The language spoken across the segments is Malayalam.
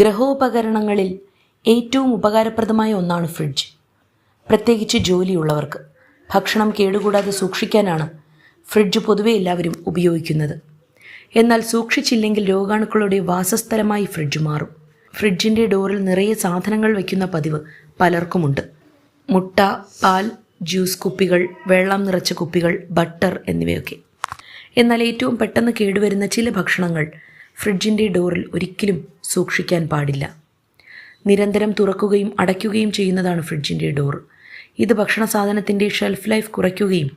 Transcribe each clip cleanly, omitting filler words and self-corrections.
ഗൃഹോപകരണങ്ങളിൽ ഏറ്റവും ഉപകാരപ്രദമായ ഒന്നാണ് ഫ്രിഡ്ജ്. പ്രത്യേകിച്ച് ജോലിയുള്ളവർക്ക് ഭക്ഷണം കേടുകൂടാതെ സൂക്ഷിക്കാനാണ് ഫ്രിഡ്ജ് പൊതുവെ എല്ലാവരും ഉപയോഗിക്കുന്നത്. എന്നാൽ സൂക്ഷിച്ചില്ലെങ്കിൽ രോഗാണുക്കളുടെ വാസസ്ഥലമായി ഫ്രിഡ്ജ് മാറും. ഫ്രിഡ്ജിൻ്റെ ഡോറിൽ നിറയെ സാധനങ്ങൾ വയ്ക്കുന്ന പതിവ് പലർക്കുമുണ്ട്. മുട്ട, പാൽ, ജ്യൂസ് കുപ്പികൾ, വെള്ളം നിറച്ച കുപ്പികൾ, ബട്ടർ എന്നിവയൊക്കെ. എന്നാൽ ഏറ്റവും പെട്ടെന്ന് കേടുവരുന്ന ചില ഭക്ഷണങ്ങൾ ഫ്രിഡ്ജിൻ്റെ ഡോറിൽ ഒരിക്കലും സൂക്ഷിക്കാൻ പാടില്ല. നിരന്തരം തുറക്കുകയും അടയ്ക്കുകയും ചെയ്യുന്നതാണ് ഫ്രിഡ്ജിൻ്റെ ഡോർ. ഇത് ഭക്ഷണ സാധനത്തിൻ്റെ ഷെൽഫ് ലൈഫ് കുറയ്ക്കുകയും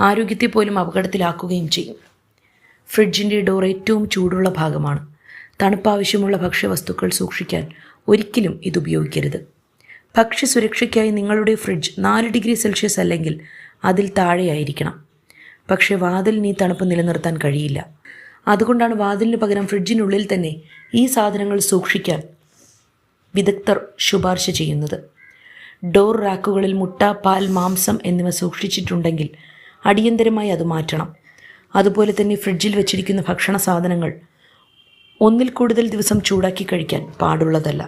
ആരോഗ്യത്തെ പോലും അപകടത്തിലാക്കുകയും ചെയ്യും. ഫ്രിഡ്ജിൻ്റെ ഡോർ ഏറ്റവും ചൂടുള്ള ഭാഗമാണ്. തണുപ്പാവശ്യമുള്ള ഭക്ഷ്യവസ്തുക്കൾ സൂക്ഷിക്കാൻ ഒരിക്കലും ഇത് ഉപയോഗിക്കരുത്. ഭക്ഷ്യസുരക്ഷയ്ക്കായി നിങ്ങളുടെ ഫ്രിഡ്ജ് 4 ഡിഗ്രി സെൽഷ്യസ് അല്ലെങ്കിൽ അതിൽ താഴെയായിരിക്കണം. പക്ഷേ വാതിലിന് ഈ തണുപ്പ് നിലനിർത്താൻ കഴിയില്ല. അതുകൊണ്ടാണ് വാതിലിന് പകരം ഫ്രിഡ്ജിനുള്ളിൽ തന്നെ ഈ സാധനങ്ങൾ സൂക്ഷിക്കാൻ വിദഗ്ധർ ശുപാർശ ചെയ്യുന്നത്. ഡോർ റാക്കുകളിൽ മുട്ട, പാൽ, മാംസം എന്നിവ സൂക്ഷിച്ചിട്ടുണ്ടെങ്കിൽ അടിയന്തരമായി അത് മാറ്റണം. അതുപോലെ തന്നെ ഫ്രിഡ്ജിൽ വെച്ചിരിക്കുന്ന ഭക്ഷണ സാധനങ്ങൾ ഒന്നിൽ കൂടുതൽ ദിവസം ചൂടാക്കി കഴിക്കാൻ പാടുള്ളതല്ല.